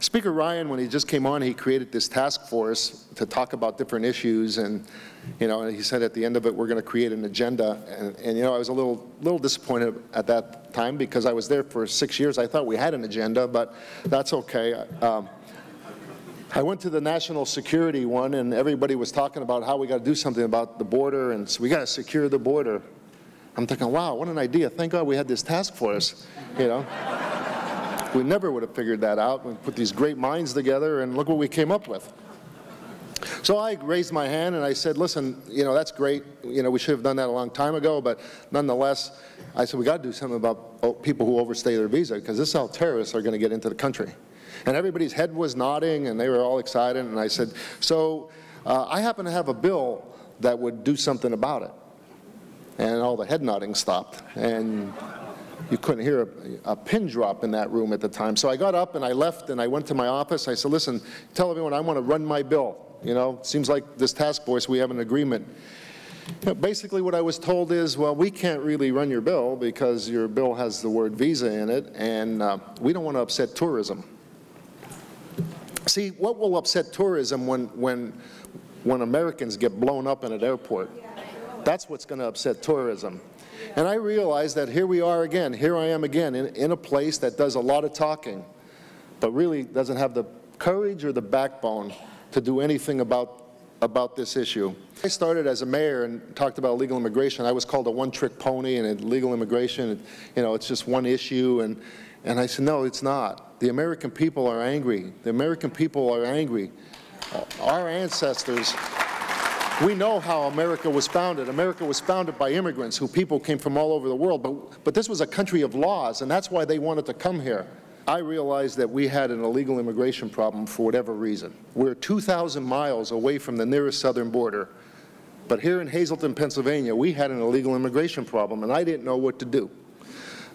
Speaker Ryan, when he just came on, he created this task force to talk about different issues, and and he said at the end of it, we're going to create an agenda. And I was a little disappointed at that time because I was there for 6 years. I thought we had an agenda, but that's okay. I went to the national security one, and everybody was talking about how we got to do something about the border, and so we got to secure the border. I'm thinking, wow, what an idea! Thank God we had this task force. We never would have figured that out. We put these great minds together, and look what we came up with. So I raised my hand and I said, listen, that's great. We should have done that a long time ago, but nonetheless, I said, we got to do something about people who overstay their visa, because this is how terrorists are going to get into the country. And everybody's head was nodding, and they were all excited, and I said, so I happen to have a bill that would do something about it. And all the head nodding stopped, and you couldn't hear a pin drop in that room at the time. So I got up and I left and I went to my office. I said, listen, tell everyone I want to run my bill. Seems like this task force, we have an agreement. Basically what I was told is, well, we can't really run your bill because your bill has the word visa in it, and we don't want to upset tourism. See, what will upset tourism when Americans get blown up in an airport? That's what's going to upset tourism. And I realized that here we are again, here I am again, in a place that does a lot of talking, but really doesn't have the courage or the backbone to do anything about this issue. I started as a mayor and talked about illegal immigration. I was called a one-trick pony, and illegal immigration, it's just one issue. And I said, no, it's not. The American people are angry. The American people are angry. Our ancestors, we know how America was founded. America was founded by immigrants people came from all over the world, but this was a country of laws, and that's why they wanted to come here. I realized that we had an illegal immigration problem for whatever reason. We're 2,000 miles away from the nearest southern border, but here in Hazleton, Pennsylvania, we had an illegal immigration problem, and I didn't know what to do.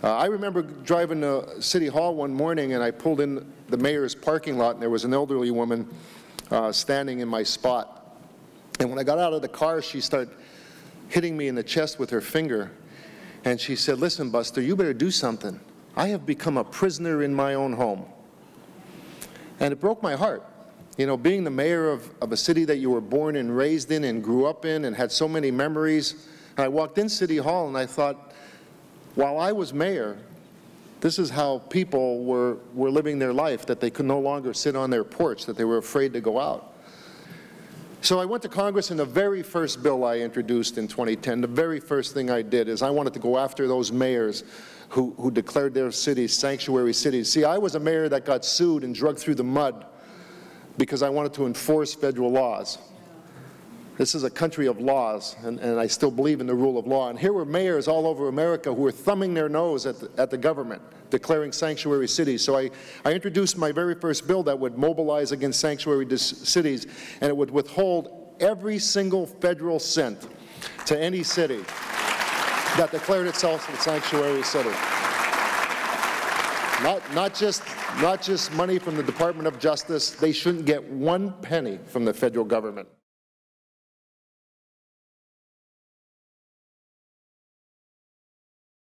I remember driving to City Hall one morning, and I pulled in the mayor's parking lot, and there was an elderly woman standing in my spot. And when I got out of the car, she started hitting me in the chest with her finger, and she said, listen, Buster, you better do something. I have become a prisoner in my own home. And it broke my heart. Being the mayor of a city that you were born and raised in and grew up in and had so many memories. And I walked in City Hall and I thought, while I was mayor, this is how people were living their life, that they could no longer sit on their porch, that they were afraid to go out. So I went to Congress, and the very first bill I introduced in 2010, the very first thing I did is I wanted to go after those mayors who declared their cities sanctuary cities. See, I was a mayor that got sued and dragged through the mud because I wanted to enforce federal laws. This is a country of laws, and I still believe in the rule of law. And here were mayors all over America who were thumbing their nose at the government, declaring sanctuary cities. So I introduced my very first bill that would mobilize against sanctuary cities, and it would withhold every single federal cent to any city that declared itself a sanctuary city. Not just money from the Department of Justice. They shouldn't get one penny from the federal government.